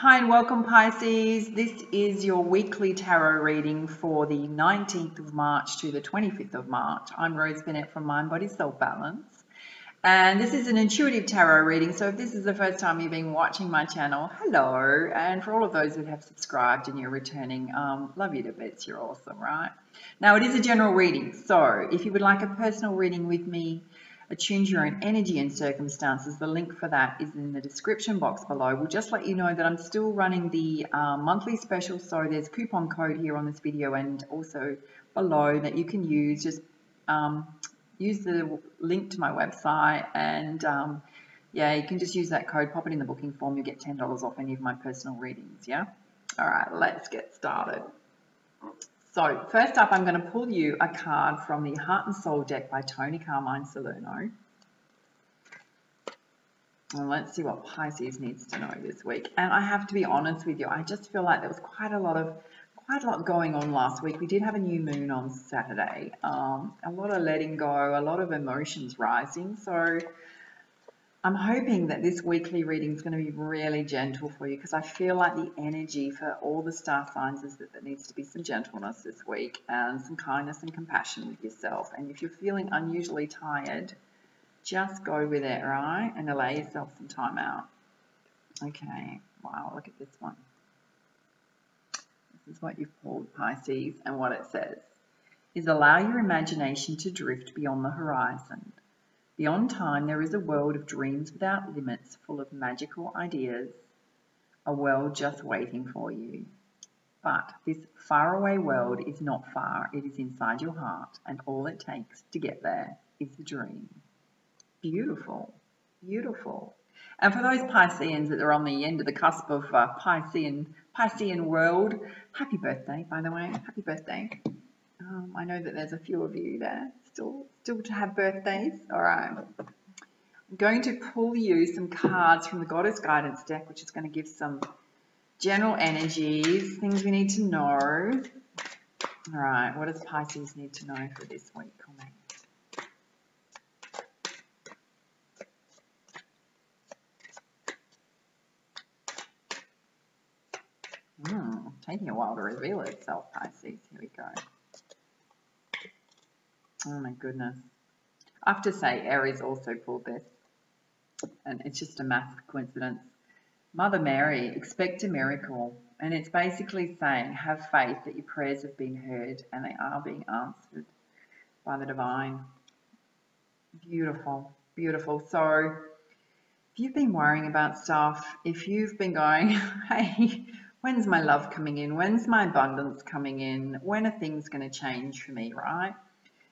Hi and welcome, Pisces. This is your weekly tarot reading for the 19th of March to the 25th of March. I'm Rose Burnett from Mind, Body, Soul Balance. And this is an intuitive tarot reading. So if this is the first time you've been watching my channel, hello. And for all of those that have subscribed and you're returning, love you to bits. You're awesome, right? Now, it is a general reading. So if you would like a personal reading with me, attune to your own energy and circumstances, the link for that is in the description box below. We'll just let you know that I'm still running the monthly special, so there's a coupon code here on this video and also below that you can use. Just use the link to my website and yeah, you can just use that code, pop it in the booking form, you get $10 off any of my personal readings. Yeah, all right, let's get started. So first up, I'm going to pull you a card from the Heart and Soul deck by Tony Carmine Salerno. And let's see what Pisces needs to know this week. And I have to be honest with you, I just feel like there was quite a lot going on last week. We did have a new moon on Saturday. A lot of letting go, a lot of emotions rising. So I'm hoping that this weekly reading is going to be really gentle for you, because I feel like the energy for all the star signs is that there needs to be some gentleness this week and some kindness and compassion with yourself. And if you're feeling unusually tired, just go with it, right? And allow yourself some time out. Okay, wow, look at this one. This is what you've pulled, Pisces, and what it says is allow your imagination to drift beyond the horizon. Beyond time, there is a world of dreams without limits, full of magical ideas, a world just waiting for you. But this faraway world is not far, it is inside your heart, and all it takes to get there is a dream. Beautiful, beautiful. And for those Pisceans that are on the end of the cusp of Piscean world, happy birthday, by the way, happy birthday. I know that there's a few of you there still to have birthdays. All right. I'm going to pull you some cards from the Goddess Guidance deck, which is going to give some general energies, things we need to know. All right. What does Pisces need to know for this week? Taking a while to reveal itself, Pisces. Here we go. Oh my goodness. I have to say, Aries also pulled this, and it's just a massive coincidence. Mother Mary, expect a miracle. And it's basically saying, have faith that your prayers have been heard and they are being answered by the divine. Beautiful, beautiful. So if you've been worrying about stuff, if you've been going, hey, when's my love coming in? When's my abundance coming in? When are things going to change for me, right?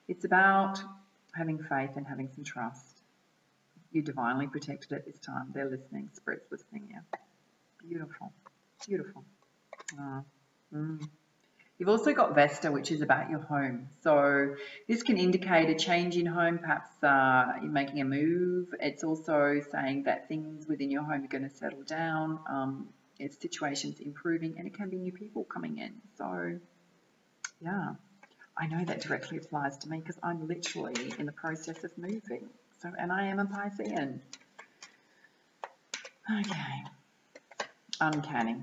It's about having faith and having some trust. You're divinely protected at this time. They're listening. Spirit's listening, yeah. Beautiful, beautiful. You've also got Vesta, which is about your home. So this can indicate a change in home. Perhaps you're making a move. It's also saying that things within your home are going to settle down. It's situations improving, and it can be new people coming in. So, yeah. I know that directly applies to me because I'm literally in the process of moving. So, and I am a Piscean. Okay. Uncanny.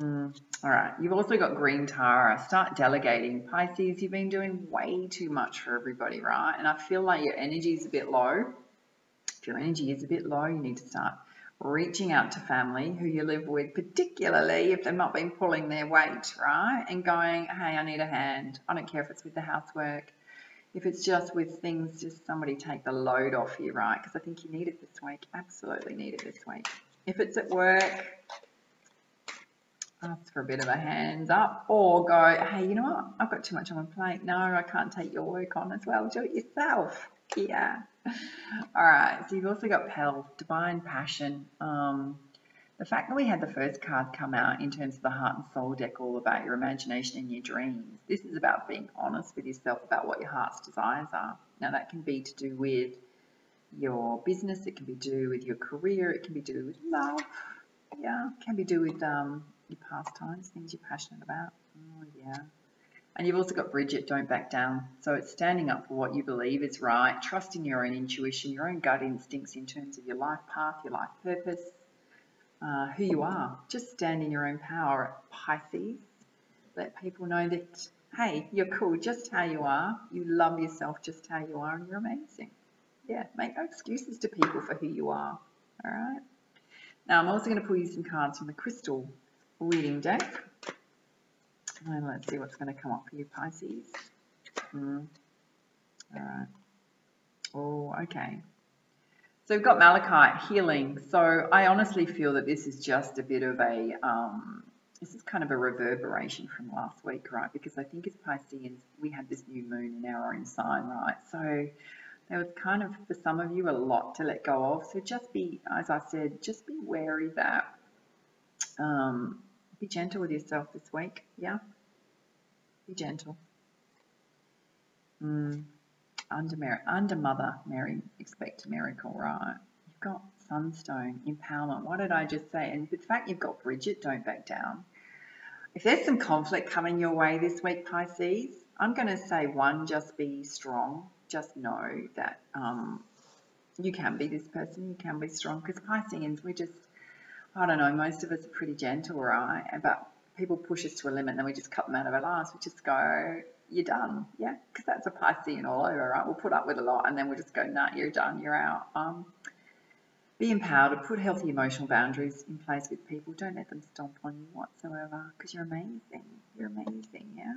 All right. You've also got Green Tara. Start delegating. Pisces, you've been doing way too much for everybody, right? And I feel like your energy is a bit low. If your energy is a bit low, you need to start reaching out to family who you live with, particularly if they've not been pulling their weight, right? And going, hey, I need a hand. I don't care if it's with the housework. If it's just with things, just somebody take the load off you, right? Because I think you need it this week. Absolutely need it this week. If it's at work, ask for a bit of a hands up, or go, hey, you know what? I've got too much on my plate. No, I can't take your work on as well. Do it yourself. Yeah. All right. So you've also got Pel, divine passion. The fact that we had the first card come out in terms of the Heart and Soul deck, all about your imagination and your dreams. This is about being honest with yourself about what your heart's desires are. Now that can be to do with your business. It can be to do with your career. It can be to do with love. Yeah. It can be to do with your pastimes, things you're passionate about. Oh, yeah. And you've also got Bridget, don't back down. So it's standing up for what you believe is right, trusting your own intuition, your own gut instincts in terms of your life path, your life purpose. who you are. Just stand in your own power, Pisces. Let people know that, hey, you're cool just how you are. You love yourself just how you are and you're amazing. Yeah, make no excuses to people for who you are. All right. Now, I'm also going to pull you some cards from the crystal reading deck. And let's see what's going to come up for you, Pisces. All right. Oh, okay. So we've got Malachite, healing. So I honestly feel that this is just a bit of a, this is kind of a reverberation from last week, right? Because I think as Pisceans, we had this new moon in our own sign, right? So there was kind of, for some of you, a lot to let go of. So just be, as I said, just be wary that, be gentle with yourself this week, yeah? Be gentle. Under Mother Mary, expect a miracle, right? You've got Sunstone, empowerment. What did I just say? And the fact you've got Bridget, don't back down. If there's some conflict coming your way this week, Pisces, I'm going to say, one, just be strong. Just know that you can be this person. You can be strong. Because Pisceans, we just, I don't know, most of us are pretty gentle, right? But people push us to a limit and then we just cut them out of our lives. We just go, you're done, yeah? Because that's a Piscean all over, right? We'll put up with a lot and then we'll just go, nah, you're done, you're out. Be empowered to put healthy emotional boundaries in place with people. Don't let them stomp on you whatsoever because you're amazing. You're amazing, yeah?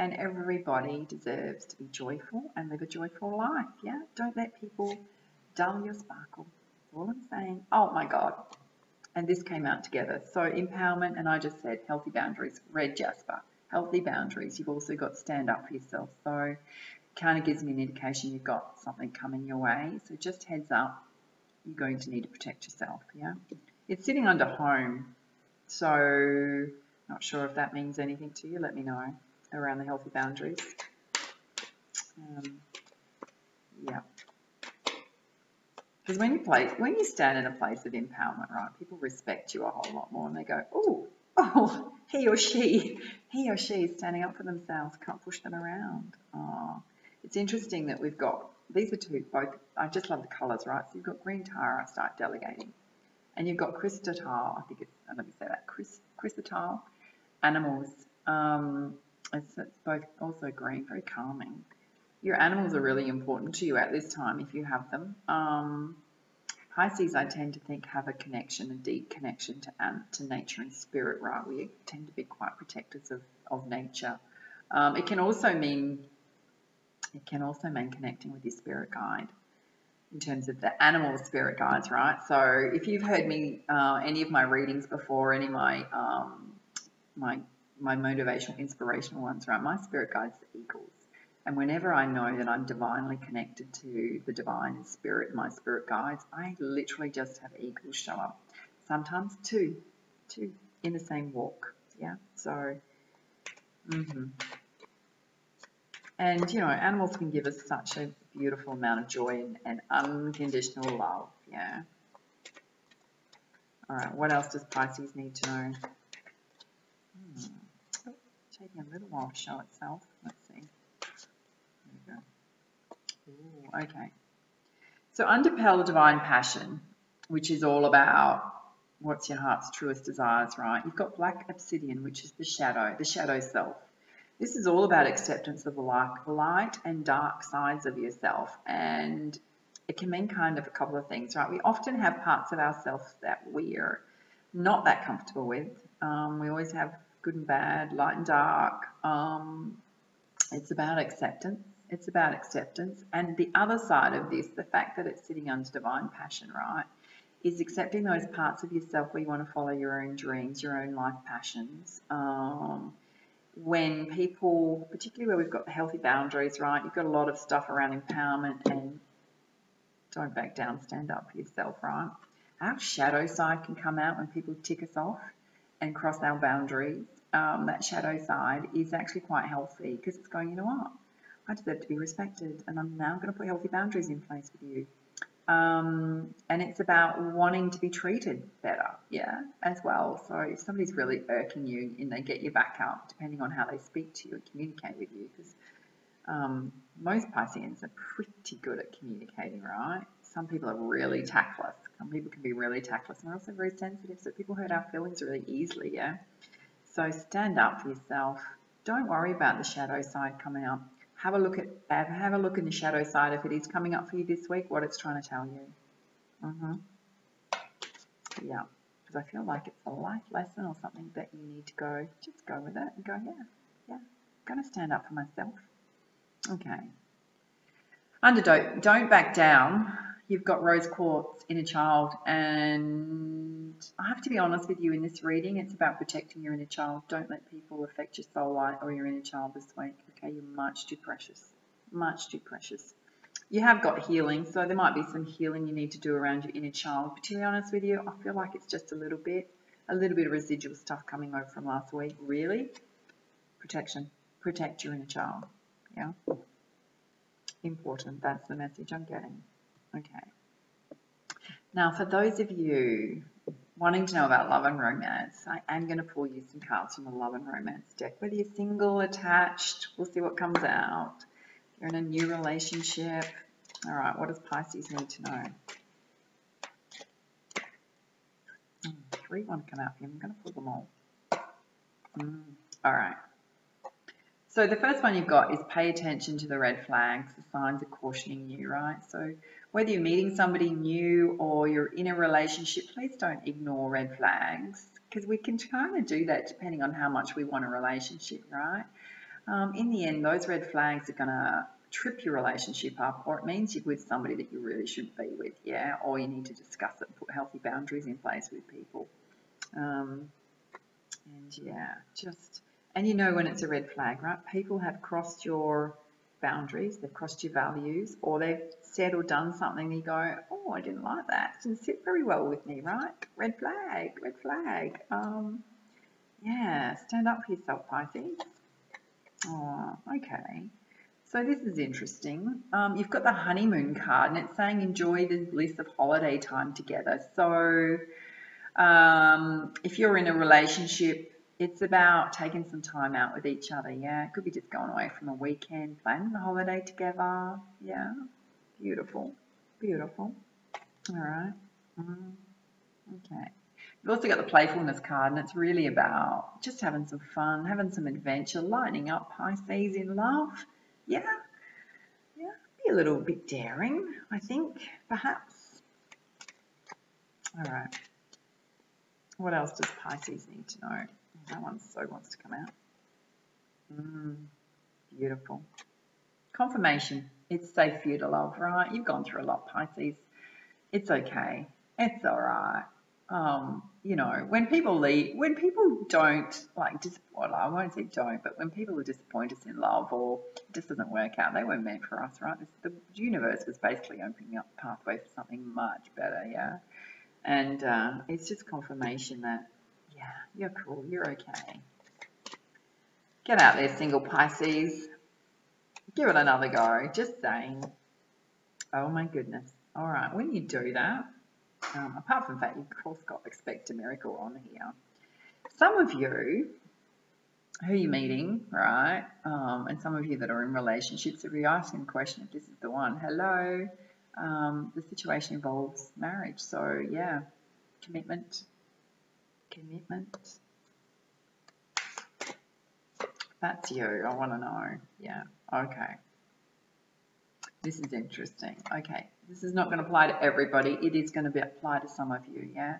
And everybody deserves to be joyful and live a joyful life, yeah? Don't let people dull your sparkle. That's all I'm saying. Oh, my God. And this came out together. So empowerment, and I just said healthy boundaries, red jasper, healthy boundaries. You've also got stand up for yourself. So kind of gives me an indication you've got something coming your way. So just heads up, you're going to need to protect yourself, yeah? It's sitting under home. So not sure if that means anything to you. Let me know around the healthy boundaries. Yeah. Because when you stand in a place of empowerment, right, people respect you a whole lot more and they go, oh, he or she is standing up for themselves, can't push them around. Oh, it's interesting that we've got, these are two, both, I just love the colours, right? So you've got green Tara, start delegating. And you've got Christotile, I think it's, let me say that, Christotile, animals. It's both also green, very calming. Your animals are really important to you at this time if you have them. Pisces, I tend to think, have a connection, a deep connection to nature and spirit, right? We tend to be quite protectors of nature. It can also mean connecting with your spirit guide in terms of the animal spirit guides, right? So if you've heard me, any of my readings before, any of my motivational, inspirational ones, right? My spirit guides are eagles. And whenever I know that I'm divinely connected to the divine and spirit, my spirit guides, I literally just have eagles show up. Sometimes two in the same walk, yeah? So, And, you know, animals can give us such a beautiful amount of joy and unconditional love, yeah? All right, what else does Pisces need to know? Oh, taking a little while to show itself. Let's see. There we go. Ooh, okay. So under Pearl Divine Passion, which is all about what's your heart's truest desires, right? You've got Black Obsidian, which is the shadow self. This is all about acceptance of the light and dark sides of yourself. And it can mean kind of a couple of things, right? We often have parts of ourselves that we're not that comfortable with. We always have good and bad, light and dark. It's about acceptance. It's about acceptance. And the other side of this, the fact that it's sitting under divine passion, right, is accepting those parts of yourself where you want to follow your own dreams, your own life passions. When people, particularly where we've got the healthy boundaries, right, you've got a lot of stuff around empowerment and don't back down, stand up for yourself, right? Our shadow side can come out when people tick us off and cross our boundaries. That shadow side is actually quite healthy because it's going, you know what, I deserve to be respected and I'm now going to put healthy boundaries in place with you. And it's about wanting to be treated better, yeah, as well. So if somebody's really irking you and they get your back up, depending on how they speak to you and communicate with you, because most Pisceans are pretty good at communicating, right? some people are really tactless. Some people can be really tactless, and we're also very sensitive, so people hurt our feelings really easily, yeah? So stand up for yourself. Don't worry about the shadow side coming up. Have a look in the shadow side if it is coming up for you this week, what it's trying to tell you. Yeah, because I feel like it's a life lesson or something that you need to go, just go with it and go, yeah, I'm going to stand up for myself. Okay. Underdog, don't back down. You've got rose quartz, inner child, and I have to be honest with you in this reading, it's about protecting your inner child. Don't let people affect your soul light or your inner child this week, okay? You're much too precious, much too precious. You have got healing, so there might be some healing you need to do around your inner child, but to be honest with you, I feel like it's just a little bit of residual stuff coming over from last week. Really, protection, protect your inner child, yeah? Important, that's the message I'm getting. Okay. Now, for those of you wanting to know about love and romance, I am going to pull you some cards from the love and romance deck. Whether you're single, attached, we'll see what comes out. You're in a new relationship. All right, what does Pisces need to know? 3 want to come out for you. I'm going to pull them all. All right. So the first one you've got is pay attention to the red flags. The signs are cautioning you, right? So whether you're meeting somebody new or you're in a relationship, please don't ignore red flags, because we can kind of do that depending on how much we want a relationship, right? In the end, those red flags are going to trip your relationship up, or it means you're with somebody that you really shouldn't be with, yeah? Or you need to discuss it and put healthy boundaries in place with people. And yeah, and you know when it's a red flag, right? People have crossed your boundaries, they've crossed your values, or they've said or done something and you go, oh, I didn't like that. It didn't sit very well with me, right? Red flag, red flag. Yeah, stand up for yourself, Pisces. Oh, okay. So this is interesting. You've got the honeymoon card, and it's saying enjoy the bliss of holiday time together. So if you're in a relationship, it's about taking some time out with each other, yeah? It could be just going away from a weekend, planning a holiday together, yeah? Beautiful, beautiful. All right. Okay. You've also got the playfulness card, and it's really about just having some fun, having some adventure, lightening up, Pisces, in love. Yeah, yeah. Be a little bit daring, I think, perhaps. All right. What else does Pisces need to know? That one so wants to come out. Beautiful. Confirmation. It's safe for you to love, right? You've gone through a lot, Pisces. It's okay. It's all right. You know, when people don't disappoint, I won't say don't, but when people disappoint us in love or it just doesn't work out, they weren't meant for us, right? The universe was basically opening up a pathway for something much better, yeah? And it's just confirmation that, yeah, you're cool, you're okay. Get out there, single Pisces. Give it another go. Just saying. Oh my goodness. All right, when you do that, apart from that, you of course got expect a miracle on here. Some of you who you're meeting, right, and some of you that are in relationships, if you're asking the question if this is the one, hello, the situation involves marriage. So yeah, commitment. That's you. I want to know. Yeah. Okay. This is interesting. Okay. This is not going to apply to everybody. It is going to apply to some of you. Yeah.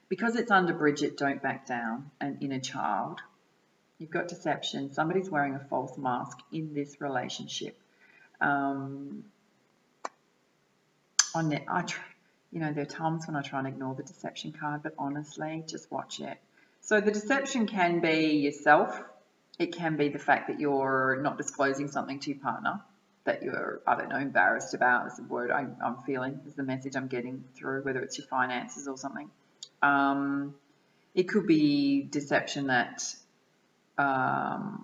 Because it's under Bridget, don't back down, and inner child. You've got deception. Somebody's wearing a false mask in this relationship. There are times when I try and ignore the deception card, but honestly, just watch it. So the deception can be yourself. It can be the fact that you're not disclosing something to your partner that you're, I don't know, embarrassed about. Is the word I'm feeling, is the message I'm getting through, whether it's your finances or something. It could be deception that you're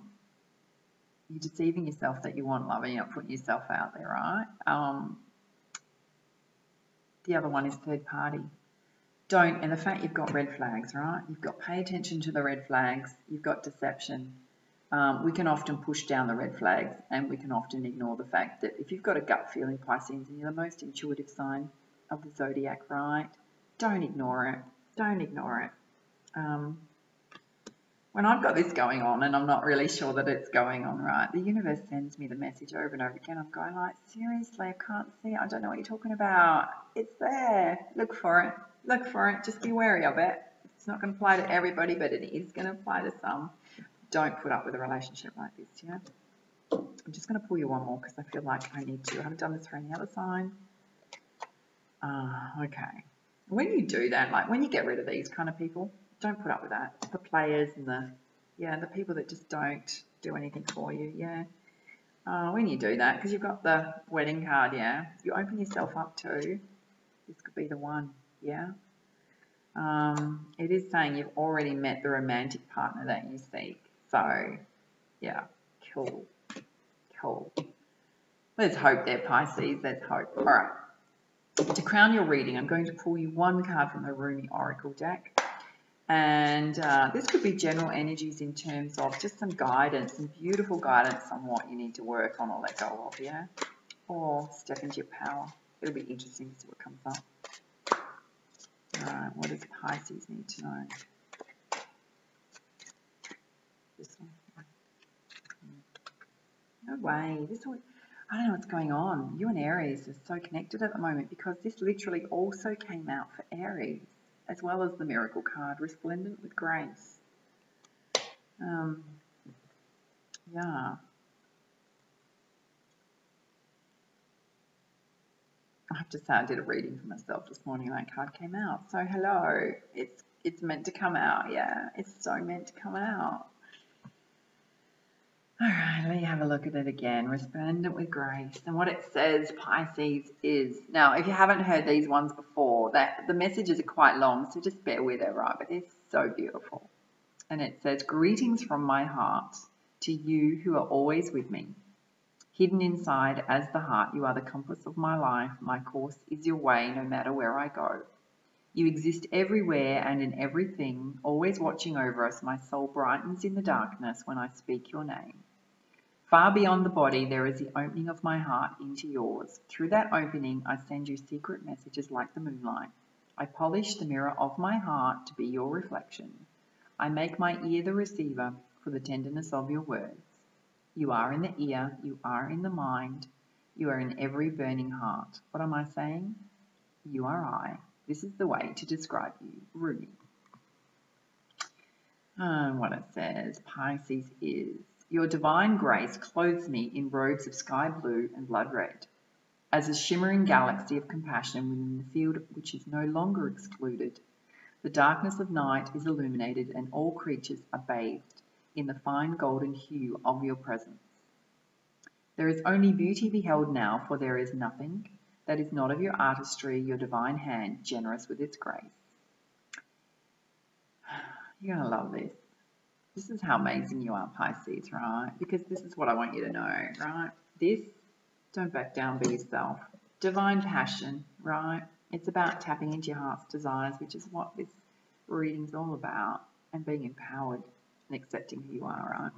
deceiving yourself that you want love and you're not putting yourself out there, right? The other one is third party. And the fact you've got red flags, right? You've got pay attention to the red flags. You've got deception. We can often push down the red flags, and we can often ignore the fact that if you've got a gut feeling, Pisces, and you're the most intuitive sign of the zodiac, right? Don't ignore it. Don't ignore it. When I've got this going on and I'm not really sure that it's going on right, the universe sends me the message over and over again. I'm going like, seriously, I can't see it. I don't know what you're talking about. It's there. Look for it. Look for it. Just be wary of it. It's not going to apply to everybody, but it is going to apply to some. Don't put up with a relationship like this, yeah? I'm just going to pull you one more because I feel like I need to. I haven't done this for any other sign. Okay. When you do that, like when you get rid of these kind of people, don't put up with that. The players and the people that just don't do anything for you, yeah. When you do that, because you've got the wedding card, yeah, you open yourself up to, this could be the one, yeah. It is saying you've already met the romantic partner that you seek. So, yeah, cool. Let's hope there, Pisces. Let's hope. All right. To crown your reading, I'm going to pull you one card from the Rumi Oracle deck. And this could be general energies in terms of just some guidance, some beautiful guidance on what you need to work on or let go of, yeah? Or step into your power. It'll be interesting to see what comes up. All right, what does Pisces need to know? This one. No way. This one, I don't know what's going on. You and Aries are so connected at the moment because this literally also came out for Aries, as well as the Miracle card, resplendent with grace. Yeah. I have to say I did a reading for myself this morning and that card came out. So hello. It's meant to come out, yeah. It's so meant to come out. All right, let me have a look at it again. Resplendent with grace. And what it says, Pisces, is... Now, if you haven't heard these ones before, that the messages are quite long, so just bear with it, right? But they're so beautiful. And it says, greetings from my heart to you who are always with me. Hidden inside as the heart, you are the compass of my life. My course is your way, no matter where I go. You exist everywhere and in everything, always watching over us. My soul brightens in the darkness when I speak your name. Far beyond the body, there is the opening of my heart into yours. Through that opening, I send you secret messages like the moonlight. I polish the mirror of my heart to be your reflection. I make my ear the receiver for the tenderness of your words. You are in the ear, you are in the mind, you are in every burning heart. What am I saying? You are I. This is the way to describe you, Rumi. What it says, Pisces is, your divine grace clothes me in robes of sky blue and blood red. As a shimmering galaxy of compassion within the field which is no longer excluded, the darkness of night is illuminated and all creatures are bathed in the fine golden hue of your presence. There is only beauty beheld now, for there is nothing that is not of your artistry, your divine hand, generous with its grace. You're going to love this. This is how amazing you are, Pisces, right? Because this is what I want you to know, right? This, don't back down, be yourself. Divine passion, right? It's about tapping into your heart's desires, which is what this reading's all about, and being empowered and accepting who you are, right?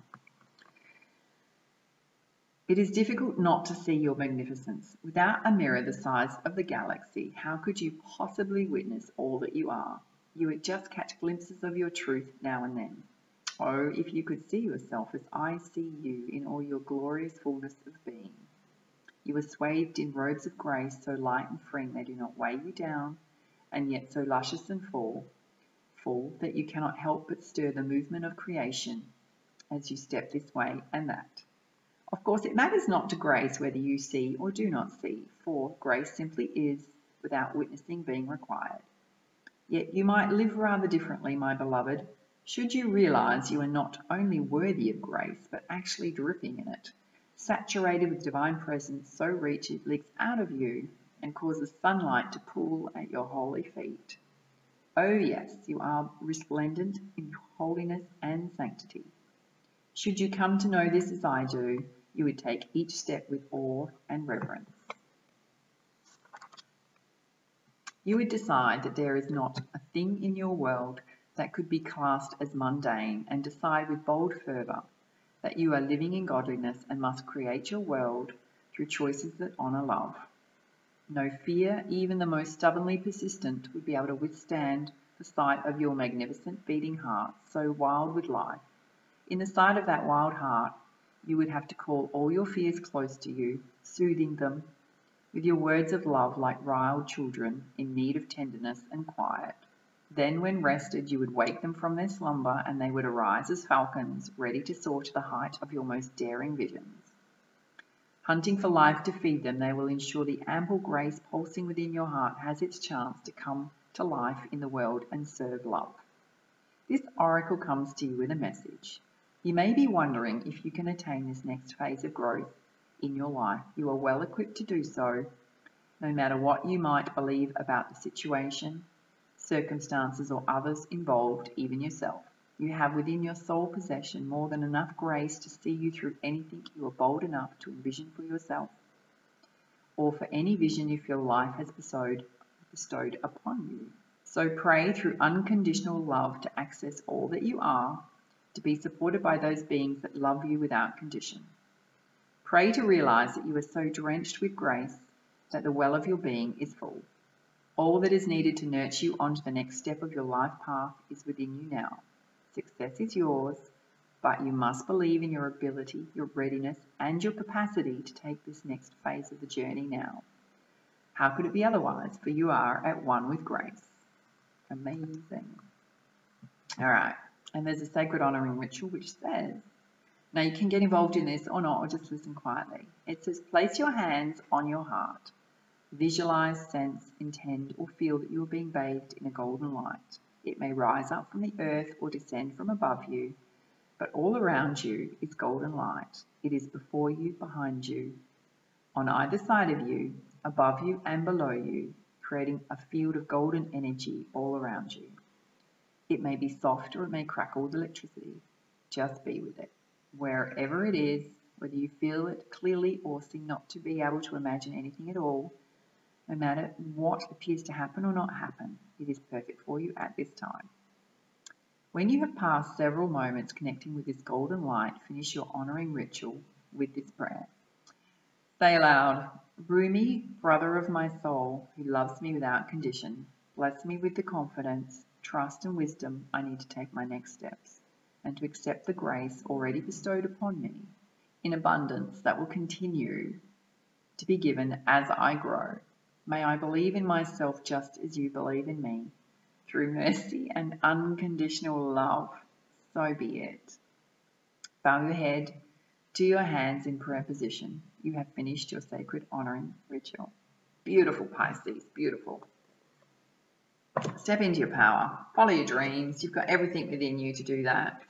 It is difficult not to see your magnificence. Without a mirror the size of the galaxy, how could you possibly witness all that you are? You would just catch glimpses of your truth now and then. Oh, if you could see yourself as I see you in all your glorious fullness of being. You are swathed in robes of grace, so light and freeing they do not weigh you down, and yet so luscious and full that you cannot help but stir the movement of creation as you step this way and that. Of course, it matters not to grace whether you see or do not see, for grace simply is, without witnessing being required. Yet you might live rather differently, my beloved, should you realize you are not only worthy of grace, but actually dripping in it, saturated with divine presence so rich it leaks out of you and causes sunlight to pool at your holy feet. Oh yes, you are resplendent in holiness and sanctity. Should you come to know this as I do, you would take each step with awe and reverence. You would decide that there is not a thing in your world that could be classed as mundane, and decide with bold fervour that you are living in godliness and must create your world through choices that honour love. No fear, even the most stubbornly persistent, would be able to withstand the sight of your magnificent beating heart, so wild with life. In the sight of that wild heart, you would have to call all your fears close to you, soothing them with your words of love like riled children in need of tenderness and quiet. Then, when rested, you would wake them from their slumber, and they would arise as falcons, ready to soar to the height of your most daring visions. Hunting for life to feed them, they will ensure the ample grace pulsing within your heart has its chance to come to life in the world and serve love. This oracle comes to you with a message. You may be wondering if you can attain this next phase of growth in your life. You are well equipped to do so, no matter what you might believe about the situation, circumstances, or others involved, even yourself. You have within your soul possession more than enough grace to see you through anything you are bold enough to envision for yourself, or for any vision you feel life has bestowed upon you. So pray through unconditional love to access all that you are, to be supported by those beings that love you without condition. Pray to realize that you are so drenched with grace that the well of your being is full. All that is needed to nurture you onto the next step of your life path is within you now. Success is yours, but you must believe in your ability, your readiness, and your capacity to take this next phase of the journey now. How could it be otherwise? For you are at one with grace. Amazing. All right. And there's a sacred honoring ritual which says, now you can get involved in this or not, or just listen quietly. It says, place your hands on your heart. Visualize, sense, intend, or feel that you are being bathed in a golden light. It may rise up from the earth or descend from above you, but all around you is golden light. It is before you, behind you, on either side of you, above you and below you, creating a field of golden energy all around you. It may be soft or it may crackle with electricity. Just be with it. Wherever it is, whether you feel it clearly or seem not to be able to imagine anything at all, no matter what appears to happen or not happen, it is perfect for you at this time. When you have passed several moments connecting with this golden light, finish your honoring ritual with this prayer. Say aloud, Rumi, brother of my soul, who loves me without condition, bless me with the confidence, trust and wisdom I need to take my next steps, and to accept the grace already bestowed upon me in abundance that will continue to be given as I grow. May I believe in myself just as you believe in me, through mercy and unconditional love. So be it. Bow your head to your hands in prayer position. You have finished your sacred honoring ritual. Beautiful, Pisces, beautiful. Step into your power. Follow your dreams. You've got everything within you to do that.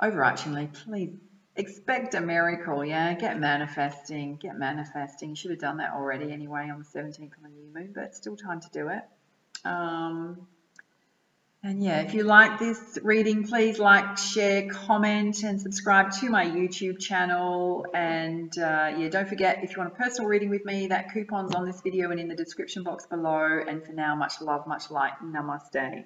Overarchingly, please expect a miracle, yeah? Get manifesting. You should have done that already anyway on the 17th on the new moon, but still time to do it. And yeah, if you like this reading, please like, share, comment, and subscribe to my YouTube channel. And yeah, don't forget, if you want a personal reading with me, that coupon's on this video and in the description box below. And for now, much love, much light. Namaste.